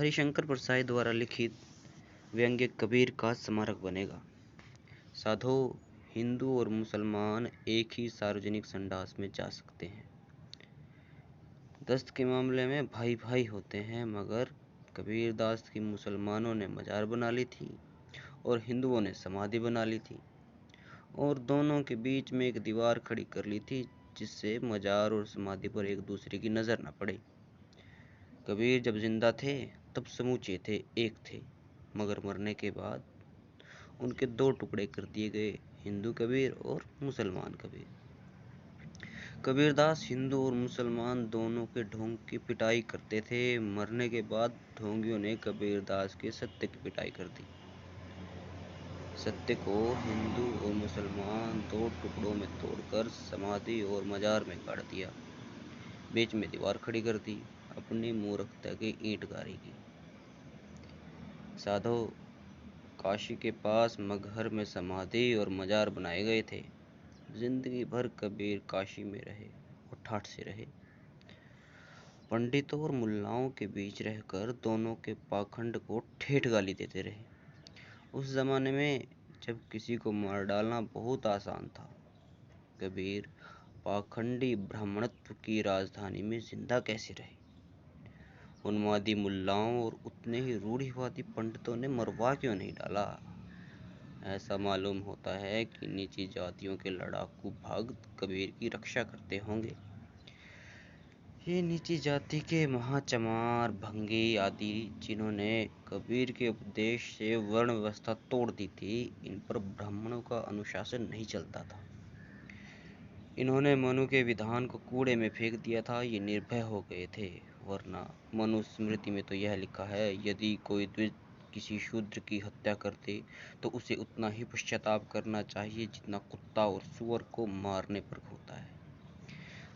हरिशंकर परसाई द्वारा लिखित व्यंग्य कबीर का स्मारक बनेगा। साधो, हिंदू और मुसलमान एक ही सार्वजनिक संडास में जा सकते हैं। दस्त के मामले में भाई भाई होते हैं, मगर कबीरदास की मुसलमानों ने मजार बना ली थी और हिंदुओं ने समाधि बना ली थी, और दोनों के बीच में एक दीवार खड़ी कर ली थी जिससे मजार और समाधि पर एक दूसरे की नज़र न पड़े। कबीर जब जिंदा थे तब समूचे थे, एक थे, मगर मरने के बाद उनके दो टुकड़े कर दिए गए, हिंदू कबीर और मुसलमान कबीर। कबीरदास हिंदू और मुसलमान दोनों के ढोंग की पिटाई करते थे। मरने के बाद ढोंगियों ने कबीरदास के सत्य की पिटाई कर दी। सत्य को हिंदू और मुसलमान दो टुकड़ों में तोड़कर समाधि और मजार में गाड़ दिया, बीच में दीवार खड़ी कर दी, अपनी मूर्खता की ईंट गारी की। साधो, काशी के पास मगहर में समाधि और मजार बनाए गए थे। जिंदगी भर कबीर काशी में रहे और ठाठ से रहे। पंडितों और मुल्लाओं के बीच रहकर दोनों के पाखंड को ठेठ गाली देते रहे। उस जमाने में जब किसी को मार डालना बहुत आसान था, कबीर पाखंडी ब्राह्मणत्व की राजधानी में जिंदा कैसे रहे? उन्मादी मुल्लाओं और उतने ही रूढ़िवादी पंडितों ने मरवा क्यों नहीं डाला? ऐसा मालूम होता है कि नीची जातियों के लड़ाकू भक्त कबीर की रक्षा करते होंगे। ये नीची जाति के महाचमार, भंगी आदि, जिन्होंने कबीर के उपदेश से वर्ण व्यवस्था तोड़ दी थी, इन पर ब्राह्मणों का अनुशासन नहीं चलता था। इन्होंने मनु के विधान को कूड़े में फेंक दिया था, ये निर्भय हो गए थे। वरना मनुस्मृति में तो यह लिखा है, यदि कोई द्विज किसी शूद्र की हत्या कर दे तो उसे उतना ही पश्चाताप करना चाहिए जितना कुत्ता और सुअर को मारने पर होता है।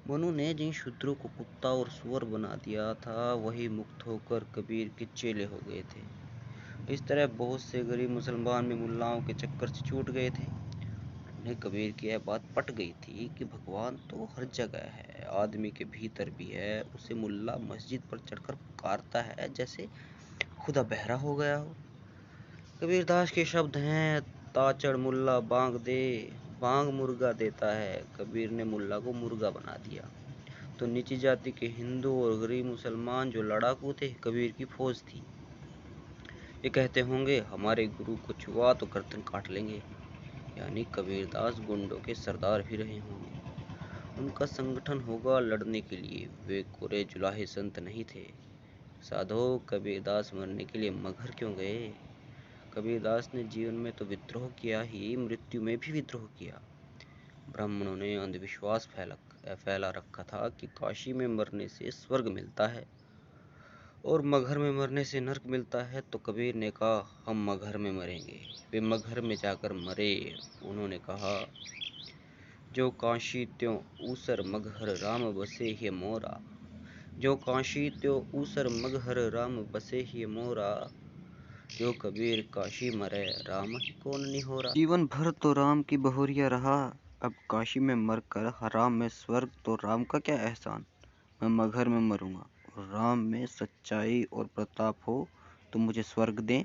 मनु ने जिन शूद्रों को कुत्ता और सुअर बना दिया था, वही मुक्त होकर कबीर के चेले हो गए थे। इस तरह बहुत से गरीब मुसलमान भी मुल्लाओं के चक्कर से छूट गए थे। उन्हें कबीर की यह बात पट गई थी कि भगवान तो हर जगह है, आदमी के भीतर भी है। उसे मुल्ला मस्जिद पर चढ़कर पुकारता है जैसे खुदा बहरा हो गया हो। कबीरदास के शब्द हैं, ताचड़ मुल्ला बांग दे, बांग मुर्गा देता है। कबीर ने मुल्ला को मुर्गा बना दिया तो नीची जाति के हिंदू और गरीब मुसलमान जो लड़ाकू थे, कबीर की फौज थी। ये कहते होंगे, हमारे गुरु को छुआ तो गर्दन काट लेंगे, यानी कबीरदास गुंडों के सरदार भी रहे होंगे। उनका संगठन होगा लड़ने के लिए, वे कोरे जुलाहे संत नहीं थे। साधो, कबीरदास मरने के लिए मगहर क्यों गए? कबीरदास ने जीवन में तो विद्रोह किया ही, मृत्यु में भी विद्रोह किया। ब्राह्मणों ने अंधविश्वास फैला रखा था कि काशी में मरने से स्वर्ग मिलता है और मगहर में मरने से नरक मिलता है, तो कबीर ने कहा, हम मगहर में मरेंगे। वे मगहर में जाकर मरे। उन्होंने कहा, जो काशी त्यों ऊसर मगहर राम बसे ही मोरा, जो काशी त्यों ऊसर मगहर राम बसे ही मोरा, जो कबीर काशी मरे राम ही कौन निहोरा। जीवन भर तो राम की बहुरिया रहा, अब काशी में मरकर हराम में स्वर्ग, तो राम का क्या एहसान। मैं मगहर में मरूंगा और राम में सच्चाई और प्रताप हो तो मुझे स्वर्ग दें।